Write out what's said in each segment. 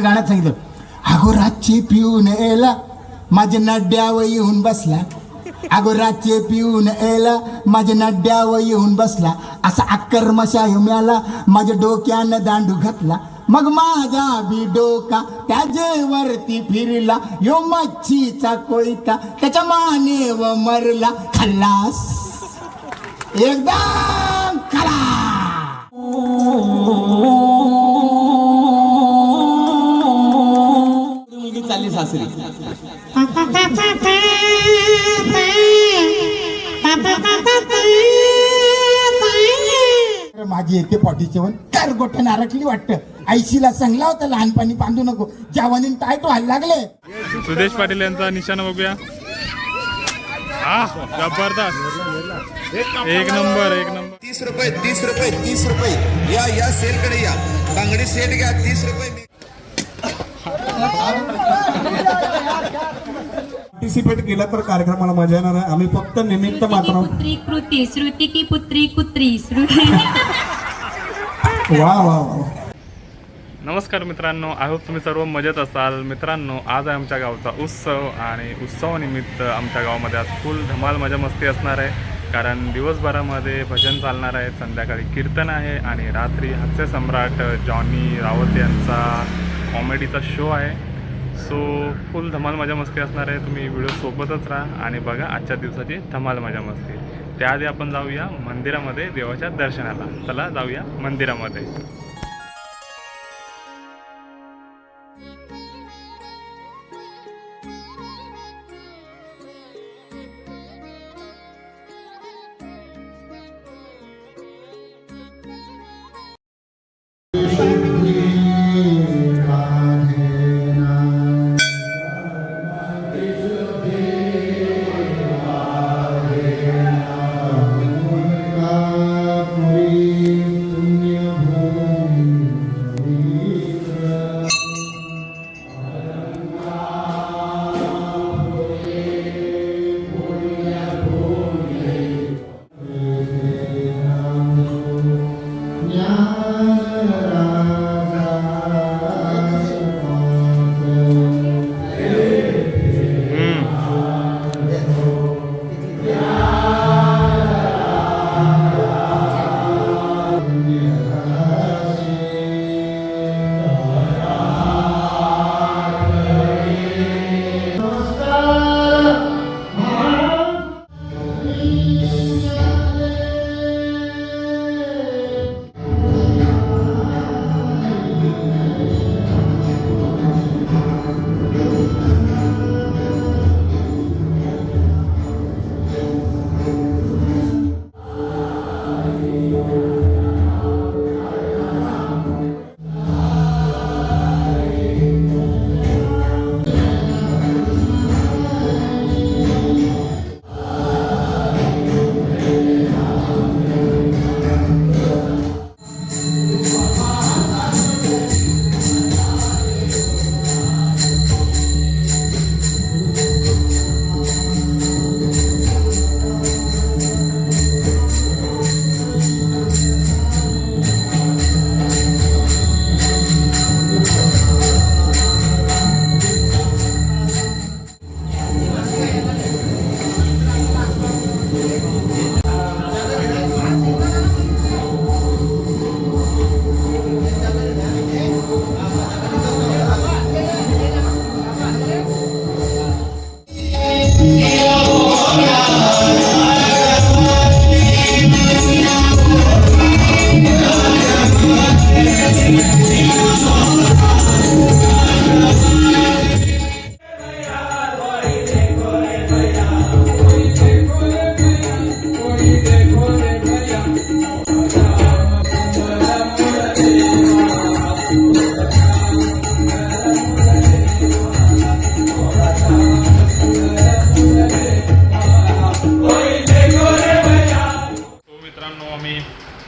गाण्यात सांगितलं, अगो रातची पिऊन एला माझ्या नड्यावर येऊन बसला, अगो रातचे पिऊन एला माझ्या नड्यावर येऊन बसला, असा अक्कर्मशाही म्याला माझ्या डोक्यानं दांडू घातला, मग माझा बी डोका त्याजेवरती फिरला, यो मच्छीचा कोयता त्याच्या मानेव मरला, खल्लास एकदम खलास. मुलगी चालली सासरी, माझी येते 47 कर गोठ्या नारकली वाटतं, आईशीला सांगला होता लहानपणी बांधू नको, जवानीन काय तो हाल लागले. सुदेश पाटील यांचा निशाणा बघूया. हा जबरदस्त, एक नंबर एक नंबर. 30 रुपये 30 रुपये 30 रुपये या सेलकडे या, बांगडी सेट घ्या 30 रुपये. पार्टिसिपेट केला तर कार्यक्रमाला मजा येणार आहे. आम्ही फक्त निमित्त मात्र. पुत्री कृती श्रुती की पुत्री कुत्री श्रुती. वा वा वा. नमस्कार मित्रांनो, आय होप तुम्ही सर्व मजेत असाल. मित्रांनो, आज आहे आमच्या गावचा उत्सव आणि उत्सवानिमित्त आमच्या गावामध्ये आज फुल धमाल मजा मस्ती असणार आहे. कारण दिवसभरामध्ये भजन चालणार आहे, संध्याकाळी कीर्तन आहे आणि रात्री हास्यसम्राट जॉनी रावत यांचा कॉमेडीचा शो आहे. सो फुल धमाल मजा मस्ती असणार आहे. तुम्ही व्हिडिओ सोबतच राहा आणि बघा आजच्या दिवसाची धमाल मजा मस्ती. त्याआधी आपण जाऊया मंदिरामध्ये देवाच्या दर्शनाला. चला जाऊया मंदिरामध्ये.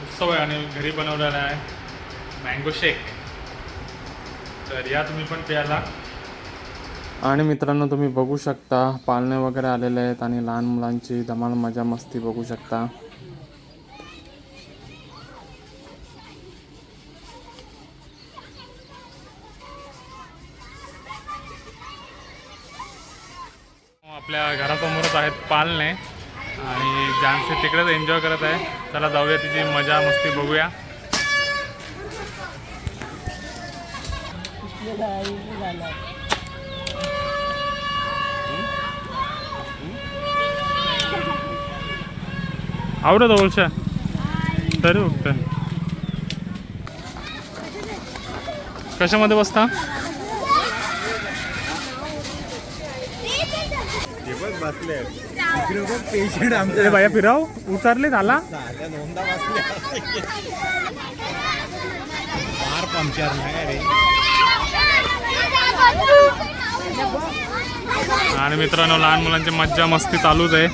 उत्सव आहे आणि घरी बनवलेला आहे मँगो शेक. तर या तुम्ही पण प्यायला. आणि मित्रांनो तुम्ही बघू शकता पाळणे वगैरे आलेले आहेत आणि लहान मुलांची धमाल मजा मस्ती बघू शकता. आपल्या घरासमोरच आहेत पालने आणि जानसी तिकडेच एन्जॉय करत आहे. चला जाऊया तिची मजा मस्ती बघूया. आवडत ओळशा तरी उठत. कशामध्ये बसता? पेशंट अरे बाया फिराव उतरले झाला. पंक्चर नाही रे. आणि मित्रांनो लहान मुलांची मज्जा मस्ती चालूच आहे.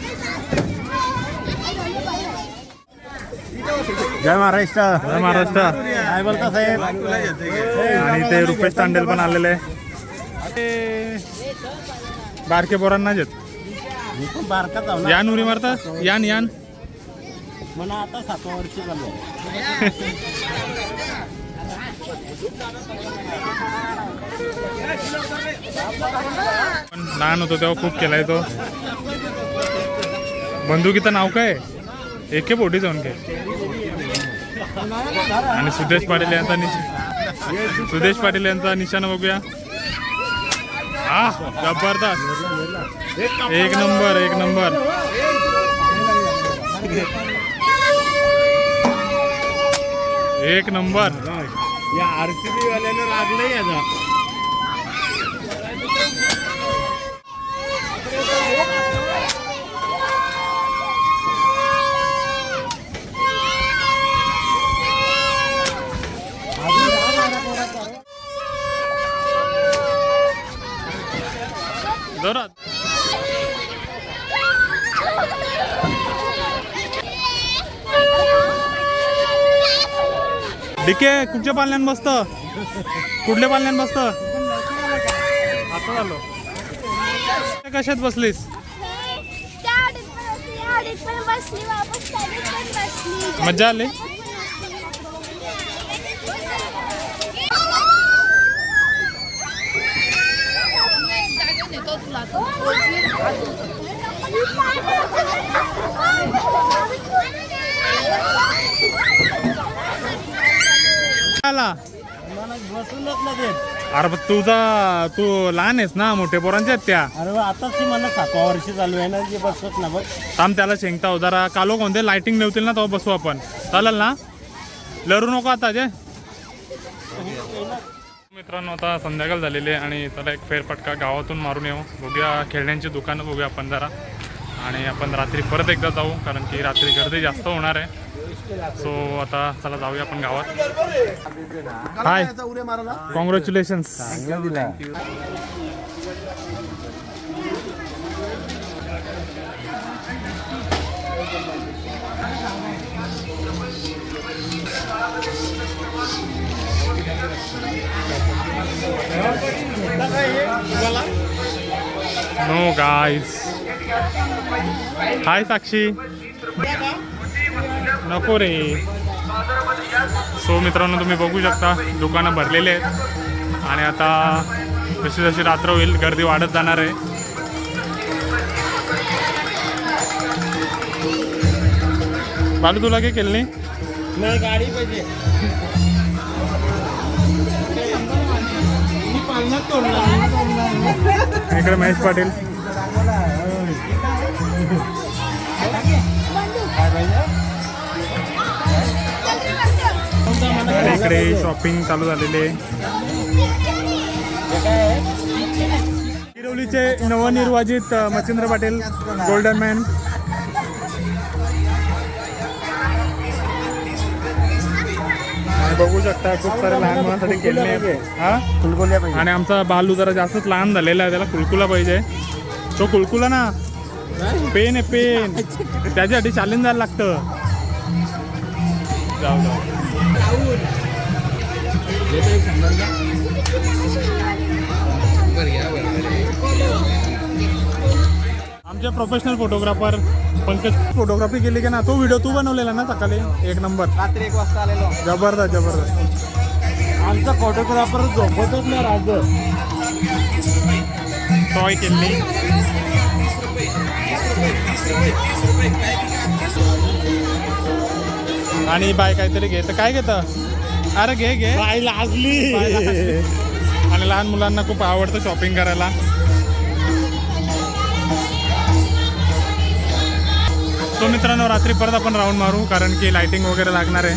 जय महाराष्ट्र. जय महाराष्ट्र. काय बोलता साहेब? आणि ते रुपेश तांडेल पण आलेले आहे. बारके पोरांना जेत मी पण बारका चावला. यान उरी मारता यान यान. मला आता 7 वर्ष झालं. पण लहान होतो तेव्हा खूप केलाय तो. बंदुकीचं नाव काय? AK 47 के. आणि सुदेश पाटील यांचा निशाणा बघूया. हा जबरदस्त. एक नंबर एक नंबर. एक नंबर. या RCB वाल्यानं लागलंय याचा. जोरात. डिके कुठच्या पाल्यान बसत? कुठल्या पाल्यान बसत? आता झालो. कशात बसलीस? मज्जा आली. आला बसूनच ना देत. अरे तू लहान आहेस ना, मोठे पोरांच्या आहेत त्या. अरे आताच मला 7 वर्ष चालू आहे ना जे बसत ना बघ. थांब त्याला शेंगता हो जरा. कालो कोणते लाइटिंग नेवतील ना तेव्हा बसू आपण. चालेल ना? लरू नको आता जे. मित्रांनो आता संध्याकाळ झालेली आहे आणि त्याला एक फेरफटका गावातून मारून येऊ. बघूया खेळण्यांची दुकानं बघूया आपण जरा. आणि आपण रात्री परत एकदा जाऊ कारण की रात्री गर्दी जास्त होणार आहे. सो आता चला जाऊया आपण गावात. Hi congratulations. No guys. Hi Sakshi. नको रे. सो मित्रांनो तुम्ही बघू शकता दुकानं भरलेले आहेत आणि आता जशी जशी रात्र होईल गर्दी वाढत जाणार आहे. बालू तुला काय केलं नाही? गाडी पाहिजे. इकडे महेश पाटील. इकडे शॉपिंग चालू झालेली आहे. हिरवलीचे नवनिर्वाचित मच्छिंद्र पाटील गोल्डन मॅन. बघू शकता खूप सारे लहान मुलांसाठी खेळणे आहेत. हा आणि आमचा बालू जरा जास्तच लहान झालेला आहे, त्याला कुलकुला पाहिजे. तो कुलकुला ना पेन आहे पेन, त्याच्यासाठी चॅलेंज जायला लागतं. जाऊ जाऊ. आमचे प्रोफेशनल फोटोग्राफर पंकज फोटोग्राफी केली की ना, तो व्हिडिओ तू बनवलेला ना सकाळी. एक नंबर. रात्री 1 वाजता आलेलो. जबरदस्त जबरदस्त. आमचा फोटोग्राफर झोपतच नाही राहतो. टॉय केली. रुपये काय बी घ्या 30 रुपये. आणि बाय काहीतरी घे तर काय घेतं? अरे घे घे. बाय लाजली. आणि लहान मुलांना खूप आवडतं शॉपिंग करायला. तो मित्रांनो रात्री परत आपण राऊंड मारू कारण की लाइटिंग वगैरे लागणार आहे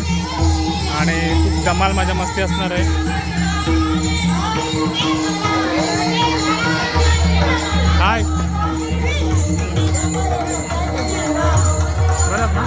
आणि खूप धमाल मजा मस्ती असणार आहे. हाय बरं ना.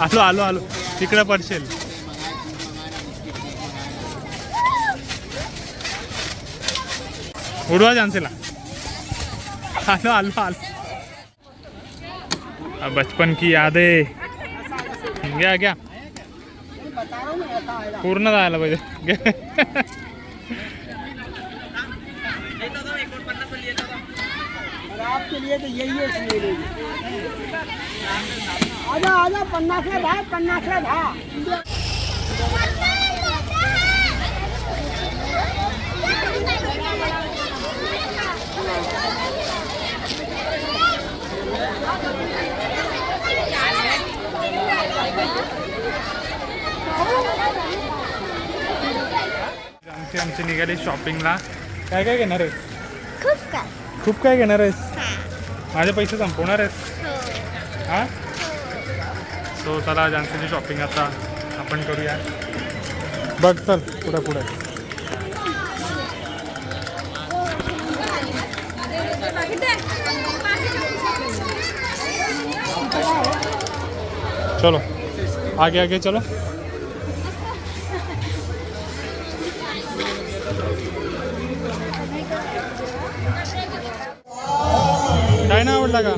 आलो आलो आलो तिकडे पडशील. उडवा जानसेला. आलो आलो आलो. बचपन की यादें. घ्या घ्या पूर्ण जायला पाहिजे. आपके लिए तो यही है इसलिए ले आजा आजा 50 ला भाग 50 ला भाग. आमची निघाली शॉपिंगला. काय काय घेणार आहेस? खूप काय खूप काय घेणार आहेस? माझे पैसे संपवणार आहेस? हां सो चला जानसीची शॉपिंग आता आपण करूया. बघ चल पुढे पुढे. चलो आगे आगे चलो. काय नाही आवडला का?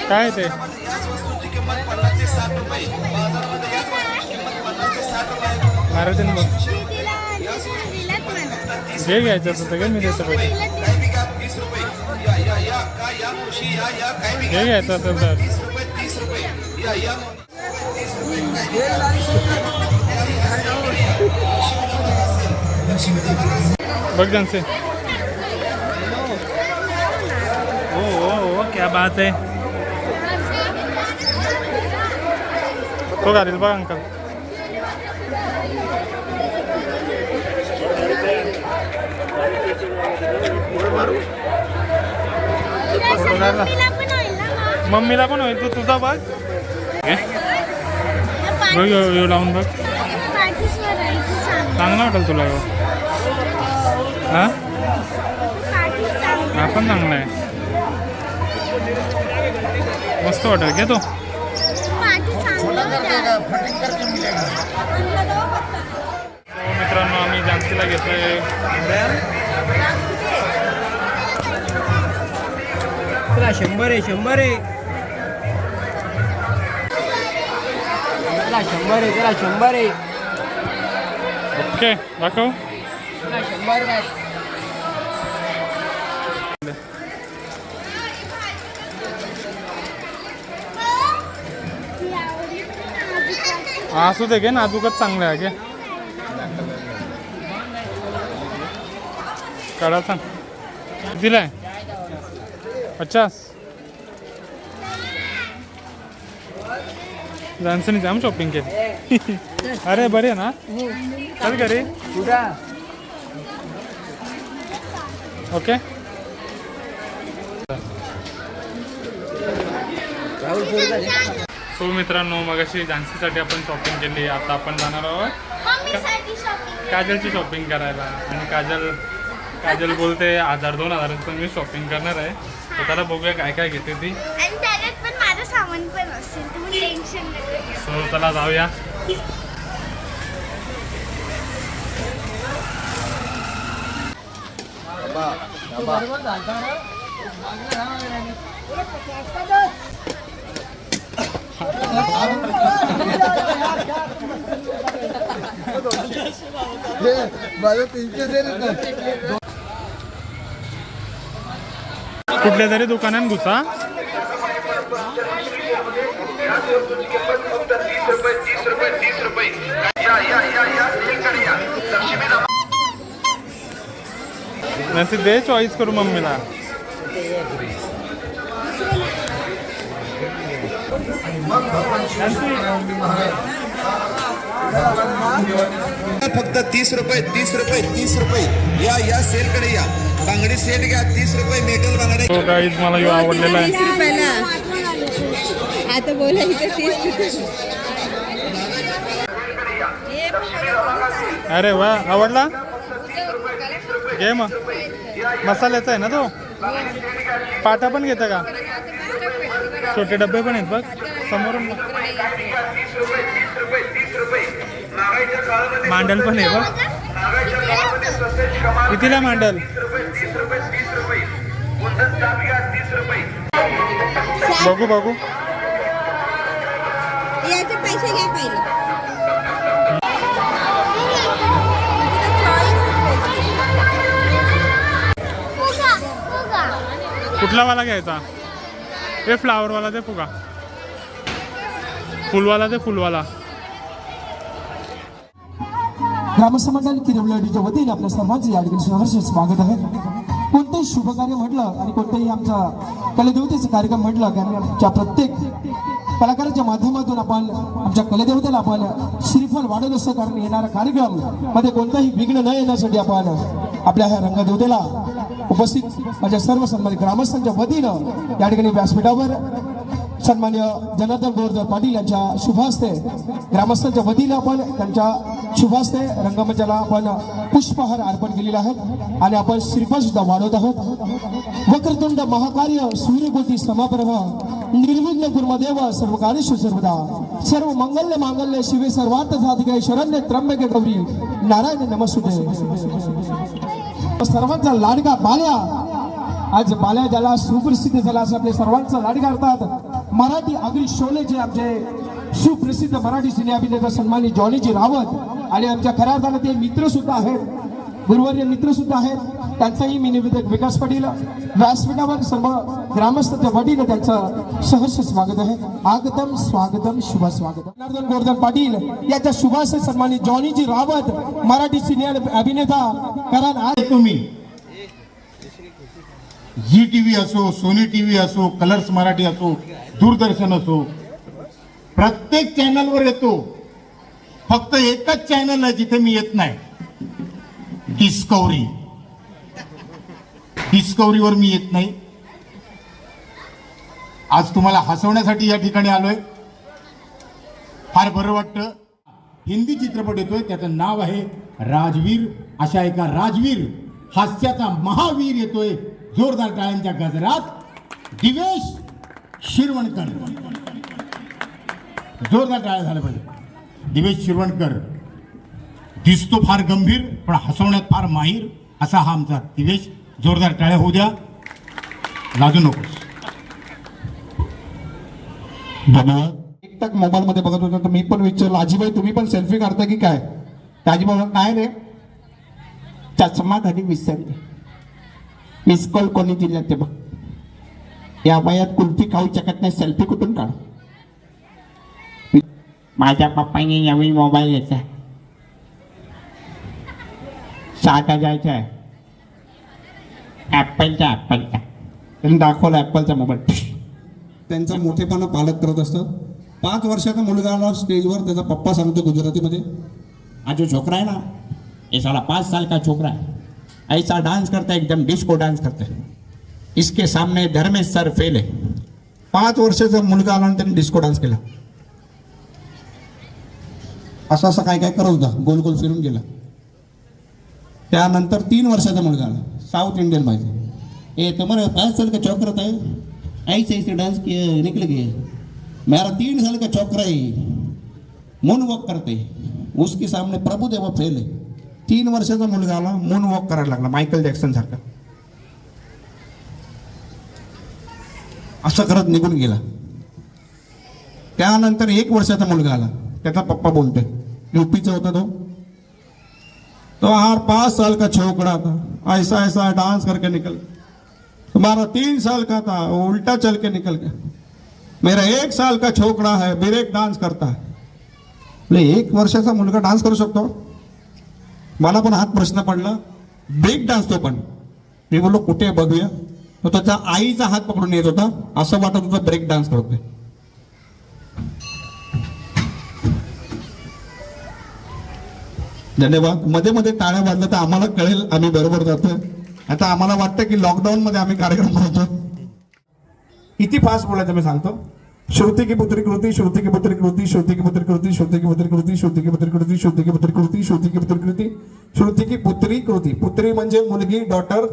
काय ते? याच वस्तूंची किंमत 50 ते 60 रुपये. बाजारामध्ये याच वस्तूंची किंमत 50 ते 60 रुपये. मराठीन बघ. जे घ्यायचं असतं ते मी देतो पैसे. काय बी घ्या 30 रुपये. या या या का या मुशी या या काय बी जे घ्या घ्यायचं असेल तर 30 रुपये 30 रुपये. या या 30 रुपये. बघ जानसे. ओ क्या बात है. तो घालील बघ अंकल. मम्मीला पण होईल. तू तुझा बघ. बघ येऊ लावून बघ. चांगला वाटेल तुला. हा हा पण चांगला आहे. मस्त वाटेल घे तो. मित्रांनो आम्ही जानसीला घेतोय. चला 100 आहे 100 आहे. चला 100 आहे. चला 100 आहे. ओके दाखव. चला 100 आहे. असू दे घे. नाजूकच चांगलं आहे घे. काढा सांग दिलाय 50 जानसनी जाम शॉपिंग केली अरे बरे ना चल घरी ओके सो मित्रांनो मगाशी झान्सीसाठी आपण शॉपिंग केली आता आपण जाणार आहोत काजलची शॉपिंग करायला आणि काजल बोलते 1000-2000 मी शॉपिंग करणार आहे तर त्याला बघूया काय काय घेते ती आणि त्याच्यात पण माझं सामान पण असेल तुम्ही टेन्शन नका घेऊ. सो चला जाऊया कुठल्या तरी दुकानात घुसा नसीब दे चॉईस करू मम्मीला फक्त 30 रुपये 30 रुपये 30 रुपये या सेलकडे या बांगडी सेट घ्या 30 रुपये मेटल बांगडे तो गाईज मला यो आवडलेला आहे आता बोलायचं तेच अरे वा आवडला घे मग मसाल्याचा आहे ना तो पाटा पण घेता का छोटे डबे पण आहेत बघ समोरून मांडल पण आहे बघ कितीला मांडल बघू बघू याचे पैसे घ्या पहिले कुठला वाला घ्यायचा हे फ्लावरवाला दे फुगा फुलवाला दे फुलवाला ग्रामस्थ मंडळ किरवलीच्या वतीने आपल्या सर्वांचे या ठिकाणी सहर्ष स्वागत आहे कोणतेही शुभ कार्य म्हटलं आणि कोणतेही आमचा कलादेवतेचं कार्यक्रम म्हटलं की आमच्या प्रत्येक कलाकाराच्या माध्यमातून आपण आमच्या कलादेवतेला आपण श्रीफळ वाढत असतो कारण येणारा कार्यक्रम मध्ये कोणताही विघ्न न येण्यासाठी आपण आपल्या ह्या रंगदेवतेला उपस्थित माझ्या सर्व सन्मानित ग्रामस्थांच्या वतीनं या ठिकाणी व्यासपीठावर सन्मान्य जनार्दन गोरधर पाटील यांच्या शुभहस्ते ग्रामस्थांच्या वतीने आपण त्यांच्या शुभहस्ते रंगमंचाला आपण पुष्पहार अर्पण केलेला आहे आणि आपण श्रीफळ सुद्धा वाढवत आहोत वक्रतुंड महाकार्य सूर्यकोटी समप्रभ निर्विघ्न कुर्मदेव सर्व कार्येषु सर्वदा सर्व मंगल्य मांगल्य शिवे सर्वार्थ साधिके शरण्य त्र्यंबके गौरी नारायण नमस्ते सर्वांचा लाडका बाल्या आज बाल्या ज्याला सुप्रसिद्ध झाला असं आपले सर्वांचा लाडका करतात मराठी आगरी शोले जे आमचे सुप्रसिद्ध मराठी सिने अभिनेता सन्मानित जॉनीजी रावत आणि आमच्या खऱ्या अर्थानं ते मित्र सुद्धा आहेत गुरुवर्य मित्र सुद्धा आहेत त्यांचाही मी निवेदक विकास पाटील व्यासपीठावर सर्व ग्रामस्थांच्या वतीने त्यांचं सहर्ष स्वागत आहे आगतम स्वागतम शुभ स्वागतम जनार्दन गोरधर पाटील याच्या शुभाशय सन्मानित जॉनीजी रावत मराठी सिने अभिनेता कारण आज तुम्ही जी टीव्ही असो सोनी टीव्ही असो कलर्स मराठी असो दूरदर्शन असो प्रत्येक चॅनलवर येतो फक्त एकच चॅनल आहे जिथे मी येत नाही डिस्कवरीवर मी येत नाही आज तुम्हाला हसवण्यासाठी या ठिकाणी आलोय फार बरं वाटतं हिंदी चित्रपट येतोय त्याचं नाव आहे राजवीर अशा एका राजवीर हास्याचा महावीर येतोय जोरदार टाळ्यांच्या गजरात दिवेश शिरवणकर जोरदार टाळ्या झाल्या पाहिजे दिवेश शिरवणकर दिसतो फार गंभीर पण हसवण्यात फार माहीर असा हा आमचा दिवेश जोरदार टाळ्या होऊ द्या लाजू नकोस एकटक मोबाईल मध्ये बघत होता तर मी पण विचारलं आजीबाई तुम्ही पण सेल्फी काढता की काय आजीबाई काय रे चष्मा कधी विसरले मिस कॉल कोणी दिला ते बघ या वयात कुल्फी खाऊ शकत नाही सेल्फी कुठून काढ माझ्या पप्पाने नवीन मोबाईल घेतला 7,000चा आहे ॲपलचा त्यांनी दाखवला ॲपलचा मोबाईल. त्यांचा मोठेपणा पालक करत असतं. 5 वर्षाचा मुलगा आला स्टेजवर, त्याचा पप्पा सांगतो गुजरातीमध्ये, हा जो छोकरा है ना, ये साला 5 साल का छोकरा है, ऐसा डांस करता है, एकदम डिस्को डांस करता है, इसके सामने धर्मेश सर फेल है. 5 वर्षाचा मुलगा आला आणि त्यांनी डिस्को डान्स केला. असं असं काय काय करत होता, गोल गोल फिरून गेला. त्यानंतर 3 वर्षाचा मुलगा आला, साऊथ इंडियन पाहिजे, ए तुम्हारा 5 साल का छोकरा था, ऐसे ऐसे डांस किया निकल गए, मेरा 3 साल का छोकरा है मून वॉक करते, उसके सामने प्रभुदेवा फेल है. 3 वर्षाचा मुलगा आला, मून वॉक करायला लागला मायकल जॅक्सन सारखा. असं करत निघून गेला. त्यानंतर 1 वर्षाचा मुलगा आला, त्याचा पप्पा बोलतोय, यूपीचा होता तो यार 5 साल का छोकरा था, ऐसा ऐसा डांस करके निकल, तुम्हारा 3 साल का था वो उल्टा चल के निकल गया, मेरा 1 साल का छोकरा है ब्रेक डांस करता है. 1 वर्षाचा मुलगा डान्स करू शकतो. मला पण हात प्रश्न पडला, ब्रेक डान्स तो पण. मी बोललो कुठे बघूया, तो त्याच्या आईचा हात पकडून येत होता, असं वाटत होतं ब्रेक डान्स करतोय. धन्यवाद. मध्ये मध्ये टाळ्या वाजल्या तर आम्हाला कळेल आम्ही बरोबर जातोय. आता आम्हाला वाटतं की लॉकडाऊन मध्ये आम्ही कार्यक्रम करतो. किती फास्ट बोलायचं मी सांगतो. श्रुती की पुत्री कृती, श्रुती की पुत्री कृती, श्रुती की पुत्री कृती, श्रुती की पुत्री कृती, श्रुती की पुत्री कृती, श्रुती की पुत्री कृती, श्रुती की पुत्री कृती, श्रुती की पुत्री कृती. पुत्री म्हणजे मुलगी, डॉटर.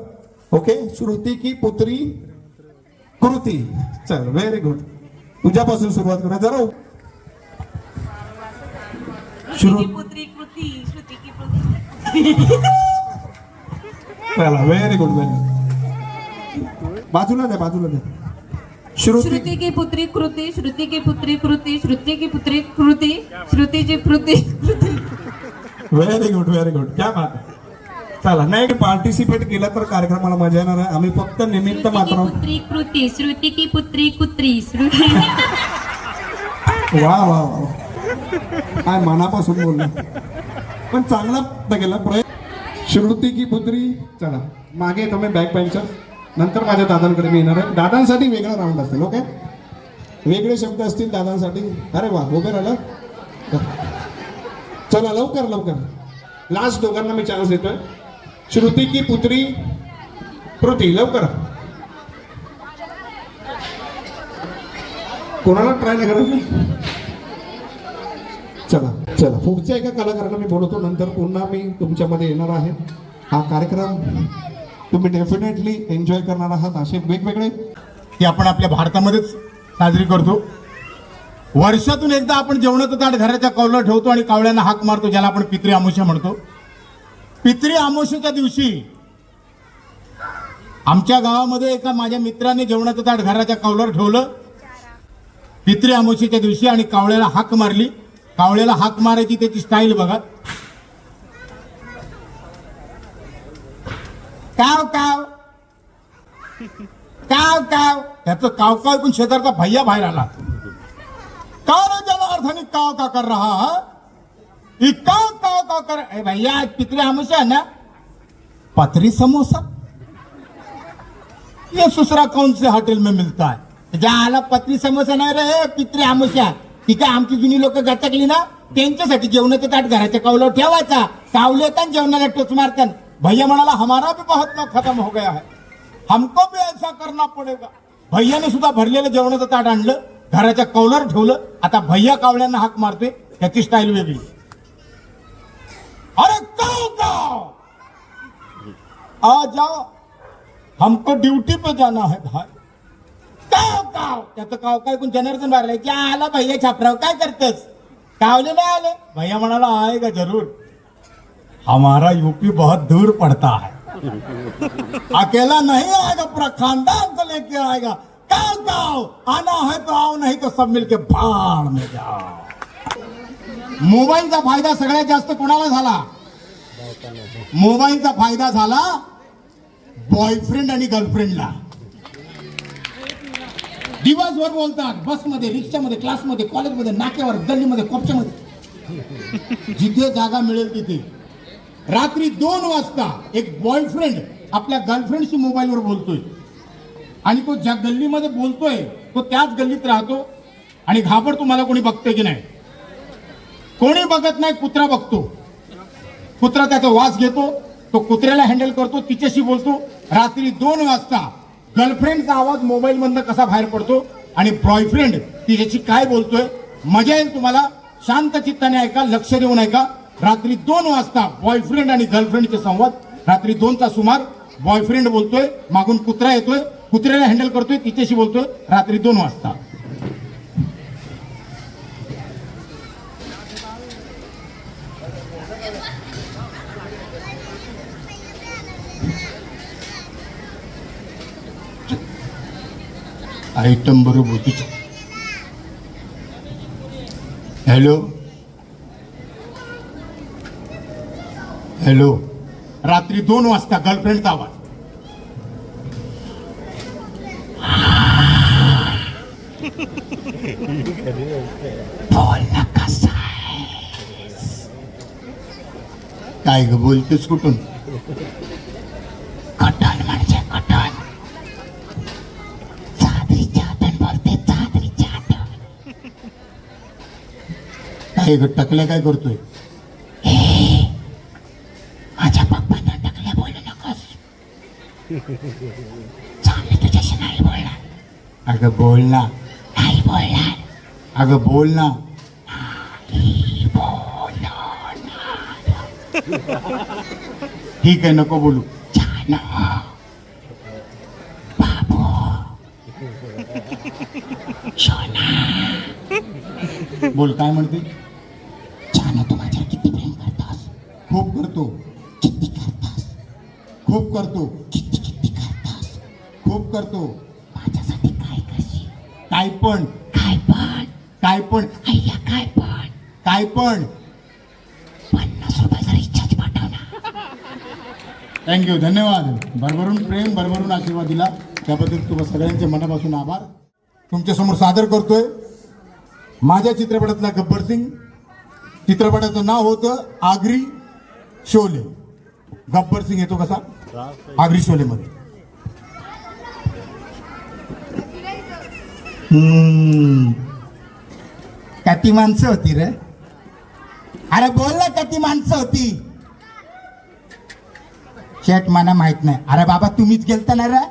ओके, श्रुती की पुत्री कृती. चल, व्हेरी गुड. तुझ्यापासून सुरुवात करूया जरा. चला, व्हेरी गुड, व्हेरी गुड. बाजूला द्या, बाजूला द्या. श्रुति की पुत्री कृति, श्रुति की पुत्री कृति, श्रुति की पुत्री Kriti, Shruti ji Kriti. Very good, very good. क्या बात आहे. चला, नाही पार्टिसिपेट केला तर कार्यक्रमाला मजा येणार आहे. आम्ही फक्त निमित्त मात्र. पुत्री कृति, श्रुति की पुत्री कुत्री, श्रुति. वा वा वा, काय मनापासून बोलला, पण चांगला गेला प्रयत्न. श्रुती की पुत्री. चला, मागे तुम्ही बॅक बेंचर. नंतर माझ्या दादांकडे मी येणार आहे. दादांसाठी वेगळा राऊंड असतील. ओके, वेगळे शब्द असतील दादांसाठी. अरे वा, उभे राहिला. चला, लवकर लवकर. लास्ट दोघांना मी चान्स देतोय. श्रुती की पुत्री कृती, लवकर. कोणाला ट्राय नाही करायचं. चला चला, पुढच्या एका कलाकाराला मी बोलवतो. नंतर पुन्हा मी तुमच्यामध्ये येणार आहे. हा कार्यक्रम तुम्ही डेफिनेटली एन्जॉय करणार आहात. असे वेगवेगळे की आपण आपल्या भारतामध्येच साजरी करतो. वर्षातून एकदा आपण जेवणाचं ताट घराच्या कौलावर ठेवतो आणि कावळ्यांना हाक मारतो, ज्याला आपण पितरी अमावस्या म्हणतो. पितरी अमावस्येच्या दिवशी आमच्या गावामध्ये एका माझ्या मित्राने जेवणाचं ताट घराच्या कौलावर ठेवलं पितरी अमावस्येच्या दिवशी आणि कावळ्याला हाक मारली. कावळ्याला हाक मारायची त्याची स्टाईल बघा. काव काव काव काव. त्याचं काव काव ऐकून शेजारचा भैया बाहेर आला. काव जनार्दनी काव का कर रहा है, काव काव काव कर. ए भैया, आज पितरी अमावस्या है ना, पतरी समोसा ये सुसरा कौन से होटल में मिलता है. ज्याला पतरी समोसा नाही रे, पितरी अमावस्या. ती काय आमची जुनी लोक गचकली ना, त्यांच्यासाठी जेवणाचं ताट घराच्या कौलावर ठेवायचा. कावले येतात जेवणाला टोच मारतात. भैया म्हणाला, हमारा भी बहुत ना खत्म हो गया है, हमको भी ऐसा करना पडेगा. भैयाने सुद्धा भरलेलं जेवणाचं ताट आणलं, घराच्या कौलावर ठेवलं. आता भैया कावळ्यांना हाक मारते, त्याची स्टाईल वेगळी. अरे काव काव, आ जाओ, हमको ड्यूटी पे जाना है भाई. काव काव. त्याचं काव काय कोण जनार्दन मारलाय. क्या आला भैया छापराव, काय करतस. कावले नाही आले. भैया म्हणाला, आएगा जरूर, हमारा यूपी बहुत दूर पड़ता है, अकेला नहीं आएगा, पूरा खानदान को लेके आएगा. काव काव, आना है तो आओ, नहीं तो सब मिलके भाड़ में जाओ. मोबाईलचा फायदा सगळ्यात जास्त कोणाला झाला. मोबाईलचा फायदा झाला बॉयफ्रेंड आणि गर्लफ्रेंडला. दिवसभर बोलतात, बसमध्ये, रिक्षामध्ये, क्लासमध्ये, कॉलेजमध्ये, नाक्यावर, गल्लीमध्ये, कोपच्यामध्ये, जिथे जागा मिळेल तिथे. रात्री 2 वाजता एक बॉयफ्रेंड आपल्या गर्लफ्रेंडशी मोबाईलवर बोलतोय आणि तो ज्या गल्लीमध्ये बोलतोय तो त्याच गल्लीत राहतो आणि घाबरतो मला कोणी बघतंय की नाही. कोणी बघत नाही, कुत्रा बघतो. कुत्रा त्याचा वास घेतो, तो कुत्र्याला हँडल करतो, तिच्याशी बोलतो. रात्री 2 वाजता गर्लफ्रेंडचा आवाज मोबाईल मधनं कसा बाहेर पडतो आणि बॉयफ्रेंड तिच्याशी काय बोलतोय. मजा येईल तुम्हाला. शांत चित्ताने ऐका, लक्ष देऊन ऐका. रात्री 2 वाजता बॉयफ्रेंड आणि गर्लफ्रेंडचे संवाद. रात्री 2चा सुमार. बॉयफ्रेंड बोलतोय, मागून कुत्रा येतोय, कुत्र्याला हँडल करतोय, तिच्याशी बोलतोय. रात्री 2 वाजता. आयटम बरोबर होती. Hello hello. रात्री 2 वाजता गर्लफ्रेंडचा आवाज. बोल ना कसा आहेस? काय ग बोलतेस कुठून? कटण म्हणजे कटण. चादरीच्या हातून बोलते, चादरीच्या हातून. काय ग टकल्या काय करतोय? माझ्या पप्पांना टकल्या बोलू नकोस. चांगली तुझ्याशी नाही बोलणार. अगं बोल ना. नाही बोलणार. अगं बोल ना. नाही बोलणार. ठीक आहे, नको बोलू. छान बाबू, सोना. बोल, काय म्हणते? छान, तू माझ्यावर किती प्रेम करतोस? खूप करतो. किती करतोस? खूप करतो. किती किती करतोस? खूप करतो. माझ्यासाठी काय करशील? काय पण. काय पण. काय पण. अय्या काय पण. काय पण. 50 रुपयाचा रिचार्ज पाठव ना. थँक्यू, धन्यवाद. भरभरून प्रेम, भरभरून आशीर्वाद दिला त्याबद्दल तुम्हा सगळ्यांचे मनापासून आभार. तुमच्या समोर सादर करतोय माझ्या चित्रपटातला गब्बर सिंग. चित्रपटाचं नाव होतं आगरी शोले. गब्बर सिंग येतो कसा? आगरी शोले मध्ये. किती माणसं होती रे? अरे बोल ना, किती माणसं होती? शेट मला माहित नाही. अरे बाबा तुम्हीच गेलता ना रे?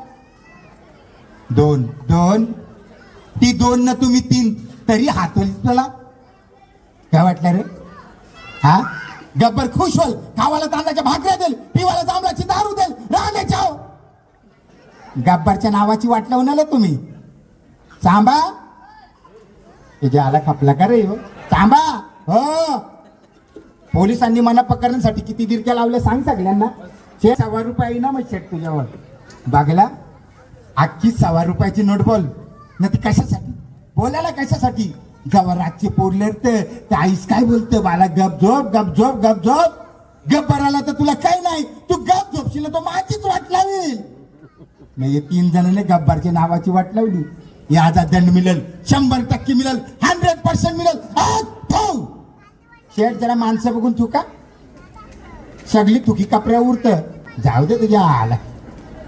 2 ती 2 ना तुम्ही 3 तरी हातोली तुला काय वाटलं रे? हा गब्बर खुश होल. खावाला तांदळाच्या भाकऱ्या देईल, पिवाला जांभळाची दारू देईल, राहणे जाओ. गब्बरच्या नावाची वाट लावून आले तुम्ही. सांबा तुझ्या आला खपला का रे? सांबा हो. पोलिसांनी मला पकडण्यासाठी किती दिरक्या लावल्या सांग सगळ्यांना. 1.25 रुपये ना मग शेट तुझ्यावर बागला. अख्खी 1.25 रुपयाची नोट बोल ना. ती कशासाठी बोलायला? कशासाठी? जेव्हा रातचे पोरले तर आईस काय बोलतं मला? गप झोप, गप झोप, गप झोप. गब्बराला तर तुला काही नाही. तू गप झोपशील तो माझीच वाट लावेल. नाही 3 जणांनी गब्बरच्या नावाची वाट लावली. याचा दंड मिळेल, 100% मिळेल, 100% मिळेल. शेठ जरा माणसं बघून चुका सगळी चुकी कपड्या उरत. जाऊ दे तुझ्या आला.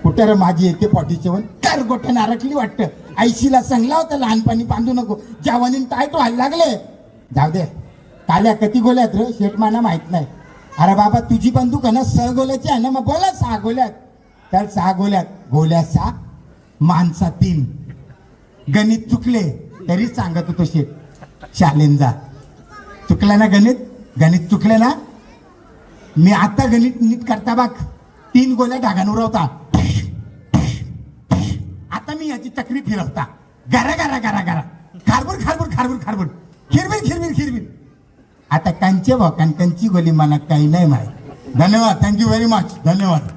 कुठे रे माझी येते 47 कर गोठ्या नारकली वाटतं. आईशीला सांगला होता लहानपणी बांधू नको, जवानीन काय तो हल्ला लागले. जाऊ दे. काल्या किती गोल्यात रे? शेठ मला माहित नाही. अरे बाबा तुझी बंदूक आहे ना 6 गोल्याची आहे ना? मग बोला 6 गोल्यात. तर 6 गोल्यात. गोल्या 6 माणसा 3. गणित चुकले तरी सांगत होतो शेठ. शालेन जा. चुकलं ना गणित? गणित चुकले ना? मी आता गणित नीट करता बघ. 3 गोल्या ढागांवर होता. आता मी याची चक्री फिरवता. गारा गारा गारा गारा, खारबूर खारबूर खारबूर खारबूर, खिरबीर खिरबीर खिरबीर. आता कंचे कंची गोली मला काही नाही माहित. धन्यवाद. Thank you very much. धन्यवाद.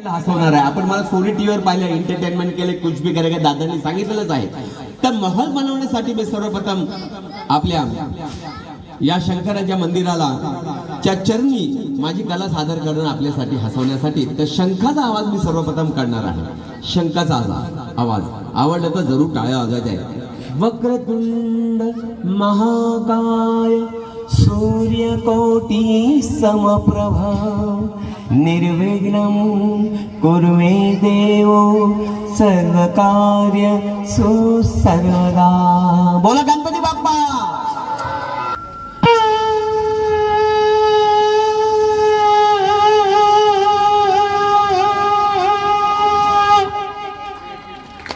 हसवणार आहे. आपण मला सोनी टीव्हीवर पाहिलं, एंटरटेनमेंट केले, कुछ भी करेगा दादांनी सांगितलेलंच आहे. तर महल बनवण्यासाठी मी सर्वप्रथम आपल्या या शंकराच्या मंदिराला च्या चरणी माझी कला सादर करणं आपल्यासाठी हसवण्यासाठी तर शंखाचा आवाज मी सर्वप्रथम करणार आहे. शंखाचा आवाज आवडला तर जरूर टाळ्या वाजवायच्या आहेत. वक्रतुंड महाकाय सूर्यकोटी समप्रभा निर्विघ्नं कुर्मे देवो सर्व कार्य सुसर्वदा. बोला गणपती बाप्पा.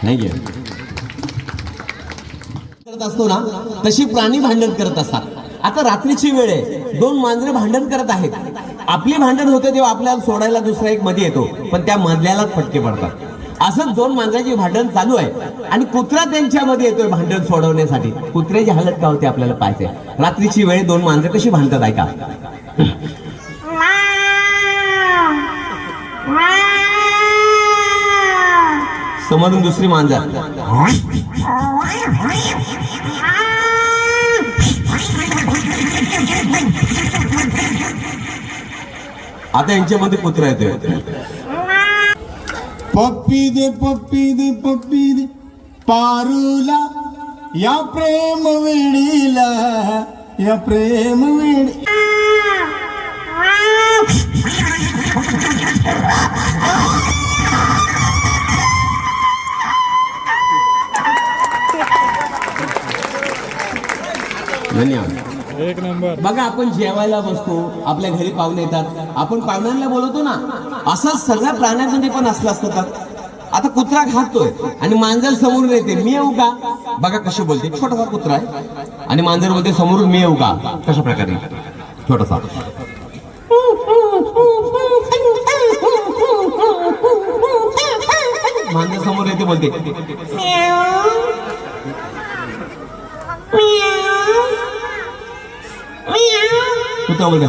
नाही करत असतो ना तशी प्राणी भांडण करत असतात. आता रात्रीची वेळ आहे, दोन मांजरे भांडण करत आहेत. आपली भांडण होते तेव्हा आपल्याला सोडायला दुसरा एक मध्ये येतो, पण त्या मधल्यालाच फटके पडतात. असंच दोन मांजराची भांडण चालू आहे आणि कुत्रा त्यांच्यामध्ये येतोय भांडण सोडवण्यासाठी. कुत्र्याची हालत का होते आपल्याला पाहायचंय. रात्रीची वेळ दोन मांजरे कशी भांडतात ऐका. समोरून दुसरी मांजर. आता यांच्यामध्ये कुत्रा येतोय. पप्पी दे पप्पी दे पप्पी दे पारूला, या प्रेम वेडीला, या प्रेम वेडी. धन्यवाद. एक नंबर. बघा आपण जेवायला बसतो, आपल्या घरी पाहुणे येतात, आपण पाहुण्यांना बोलवतो ना, असं सगळ्या प्राण्यांमध्ये पण असलं असतं. आता कुत्रा खातोय आणि मांजर समोरून येते, मी येऊ का. बघा कशी बोलते, छोटासा कुत्रा आहे आणि मांजर बोलते समोरून मी येऊ का. कशा प्रकारे छोटासा. मांजर समोर येते बोलते कुत्रा बोलते.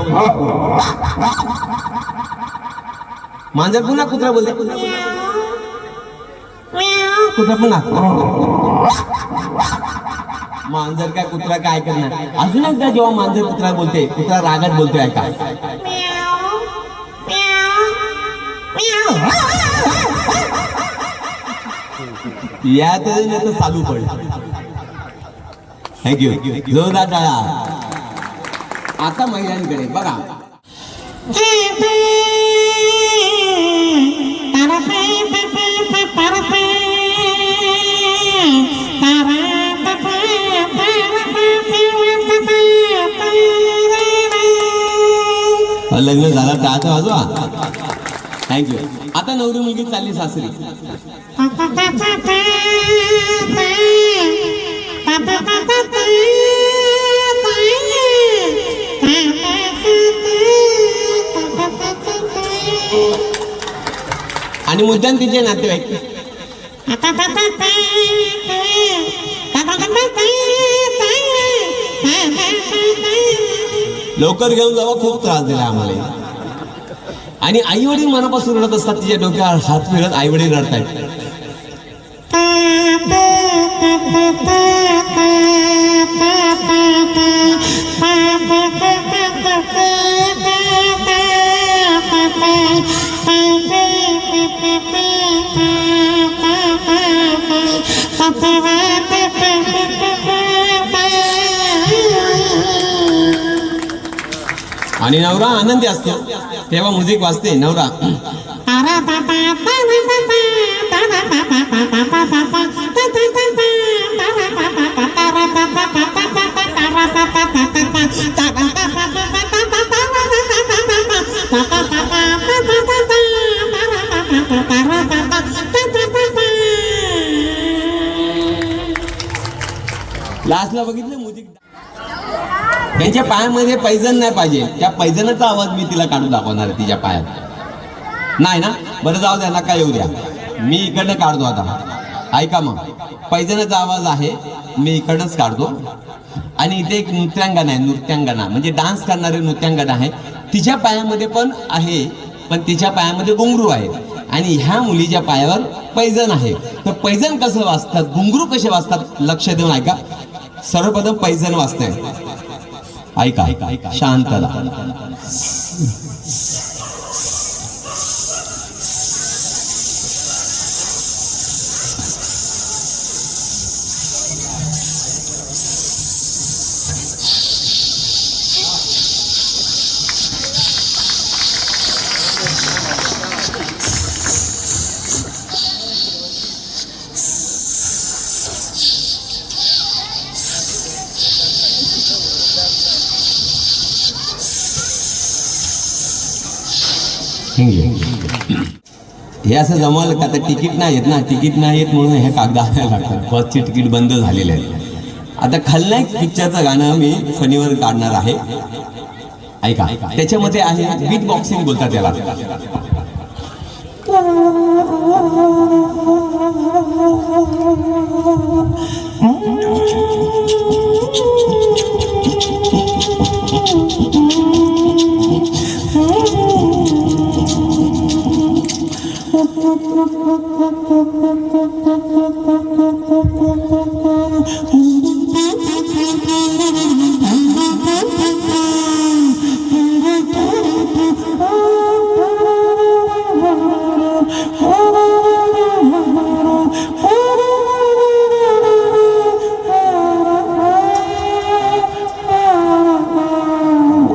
मांजर पुन्हा कुत्रा बोलते. कुत्रा पुन्हा. मांजर काय कुत्रा काय करणार. अजून एकदा जेव्हा मांजर कुत्रा बोलते, कुत्रा रागात बोलतोय ऐका. यात चालू पडलं. थँक्यू. जोरदार टाळ्या. आता महिलांकडे बघा. लग्न झालं टाळाचा वाजवा. थँक्यू. आता नवरी मुलगी चालली सासरी. आणि मुद्दाम तिचे नातेवाईक. लवकर घेऊन जावा, खूप त्रास दिला आम्हाला. आणि आई वडील मनापासून रडत असतात, तिच्या डोक्यावर हात फिरत आई वडील रडतायत. आणि नवरा आनंदी असतो तेव्हा म्युझिक वाजते. नवरा लास्टला बघितलं म्युझिक. त्यांच्या पायामध्ये पैजण नाही पाहिजे. त्या पैजणाचा आवाज मी तिला काढून दाखवणार आहे तिच्या पायात. नाही ना, बरं जाऊ द्या, नका येऊ द्या, मी इकडनं काढतो. आता ऐका मग, पैजणाचा आवाज आहे, मी इकडनंच काढतो. आणि इथे एक नृत्यांगना आहे, नृत्यांगना म्हणजे डान्स करणारी नृत्यांगना आहे. तिच्या पायामध्ये पण आहे, पण तिच्या पायामध्ये घुंगरू आहे. आणि ह्या मुलीच्या पायावर पैजण आहे. तर पैजण कसं वाजतात, घुंगरू कसे वाजतात, लक्ष देऊन ऐका. सर्वप्रथम पैजण वाजतंय, ऐका ऐका शांतता. हे असं जमवलं का तर तिकीट नाही येत ना, तिकीट नाही येत म्हणून हे कागद आणायला लागतात. बसची तिकीट बंद झालेले आहे. आता खलनायक पिक्चरचं गाणं मी फनीवर काढणार आहे, ऐका. त्याच्यामध्ये आहे बीट बॉक्सिंग बोलतात त्याला.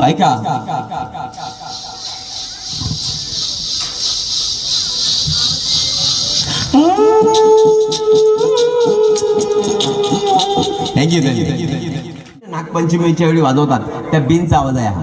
ऐका. थँक्यू. नागपंचमीच्या वेळी वाजवतात त्या बीनचा आवाज आहे हा.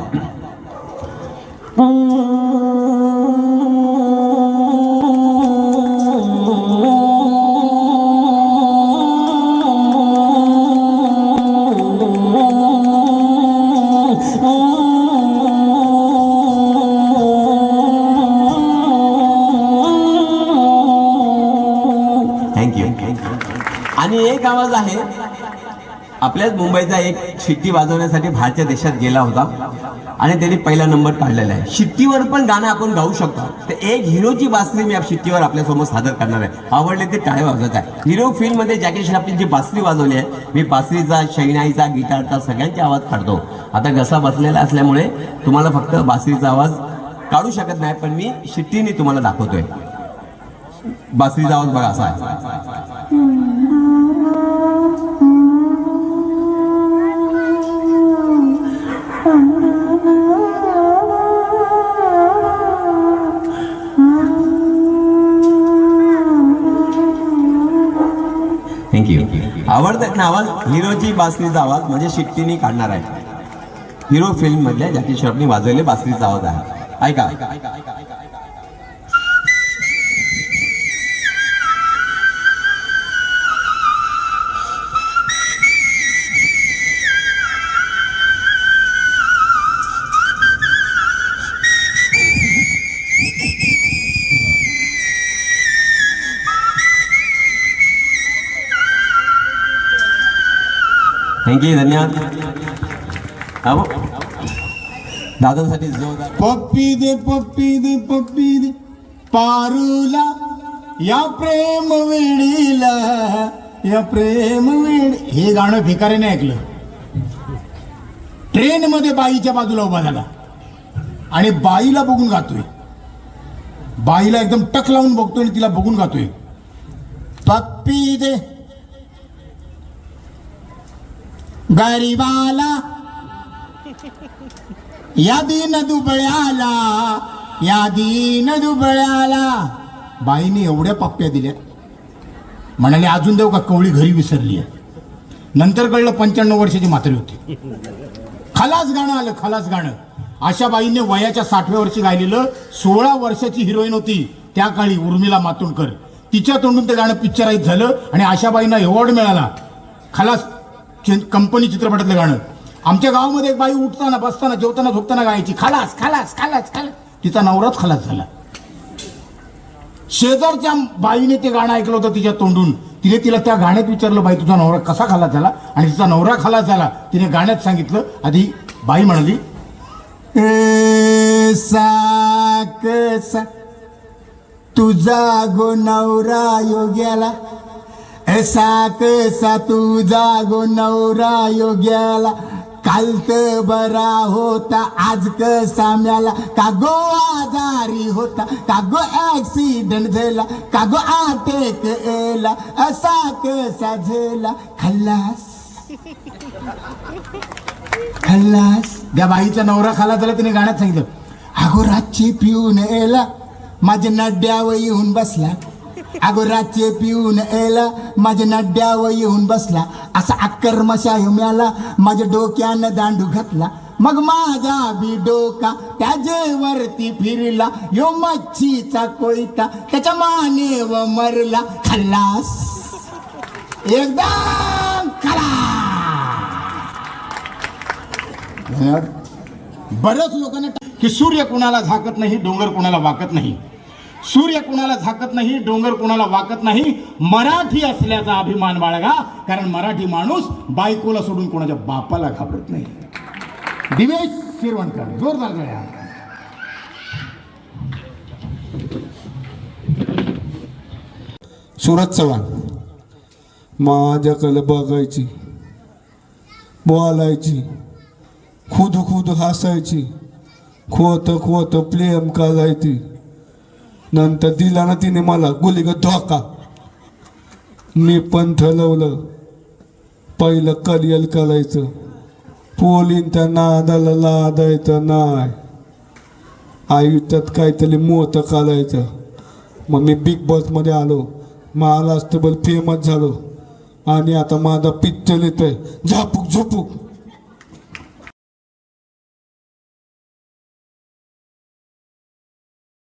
थँक्यू. आणि एक आवाज आहे आपल्याच मुंबईचा, एक शिट्टी वाजवण्यासाठी बाहेरच्या देशात गेला होता आणि त्यांनी पहिला नंबर काढलेला आहे. शिट्टीवर पण गाणं आपण गाऊ शकतो. तर एक हिरोची बासरी मी शिट्टीवर आपल्यासमोर सादर करणार आहे. आवडले ते टाळे वाजवत आहे. हिरो फिल्ममध्ये जॅकी श्रॉफने जी बासरी वाजवली आहे, मी बासरीचा, शहनाईचा, गिटारचा सगळ्यांचे आवाज काढतो. आता घसा बसलेला असल्यामुळे तुम्हाला फक्त बासरीचा आवाज काढू शकत नाही, पण मी शिट्टीने तुम्हाला दाखवतोय. बासरीचा आवाज बघा असा आहे. थँक्यू. आवडतात ना आवाज? हिरोची बासरीचा आवाज म्हणजे शिट्टीने काढणार आहे. हिरो फिल्म मधल्या जॅकी श्रॉफने वाजवलेले बासरीचा आवाज आहे, ऐका. थँक्यू, धन्यवाद. अहो दादांसाठी जोरदार. पप्पी दे पप्पी दे पप्पी दे पारूला, या प्रेम वेडीला, या प्रेम वेड. हे गाणं भिकाऱ्याने ऐकलं. ट्रेन मध्ये बाईच्या बाजूला उभा झाला आणि बाईला बघून गातोय. बाईला एकदम टक लावून बघतोय आणि तिला बघून गातोय. पप्पी दे गरीबाला, या दीन दुबळ्याला, या दीन दुबळ्याला. बाईने एवढ्या पप्प्या दिल्या, म्हणाले अजून देऊ का, कवळी घरी विसरली आहे. नंतर कळलं 95 वर्षाची म्हातारी होती. खलास गाणं आलं, खलास गाणं. आशा बाईने वयाच्या 60व्या वर्षी गायलेलं. 16 वर्षाची हिरोईन होती त्या काळी, उर्मिला मातोंडकर. तिच्या तोंडून ते गाणं पिक्चराईज झालं आणि आशाबाईंना अवॉर्ड मिळाला. खलास कंपनी चित्रपटातलं गाणं. आमच्या गावामध्ये एक बाई उठताना, बसताना, जेवताना, झोपताना गायची खलास खलास खलास खलास. तिचा नवराच खलास झाला. शेजारच्या बाईने ते गाणं ऐकलं होतं तिच्या तोंडून. तिने तिला त्या गाण्यात विचारलं, बाई तुझा नवरा कसा खलास झाला? आणि तिचा नवरा खलास झाला. तिने गाण्यात सांगितलं. आधी बाई म्हणाली, कसा तुझा गो नवरा योग्याला, ऐसा कसा तुझा गो नवरा योग्याला, काल तर बरा होता आज कसा म्याला, का गो आजारी होता, का गो ऍक्सिडेंट झाला, का गो अटॅक एला, असा कसा झाला खल्लास खल्लास. त्या बाईचा नवरा खाला झाला. तिने गाण्यात सांगितलं, अगो रातची पिऊन एला, माझ्या नड्यावर येऊन बसला, अगो रातचे पिऊन एला, माझ्या नड्यावर येऊन बसला, असा अक्कर मशाय म्याला, माझ्या डोक्यानं दांडू घातला, मग माझा बी डोका त्याजेवरती फिरला, यो मच्छीचा कोयता त्याच्या मानेव मरला, खल्लास एकदम खलास. बऱ्याच लोकांना की सूर्य कुणाला झाकत नाही, डोंगर कुणाला वाकत नाही. सूर्य कुणाला झाकत नाही, डोंगर कुणाला वाकत नाही. मराठी असल्याचा अभिमान बाळगा, कारण मराठी माणूस बायकोला सोडून कोणाच्या बापाला घाबरत नाही. दिवेश शिरवणकर, जोरदार गळ्या. सूरज चव्हाण माझ्याकडे बघायची, बोलायची, खुद खुद हसायची, खोत खोत प्रेम करायची. नंतर दिला ना तिने मला गुलीगत धोका. मी पण ठरवलं पहिलं करियर करायचं, पोलींच्या नादाला लादायचं नाही, आयुष्यात काहीतरी मोठं करायचं. मग मी बिग बॉसमध्ये आलो, महाराष्ट्रभर फेमस झालो आणि आता माझा पिक्चर येतोय झापूक झुपूक.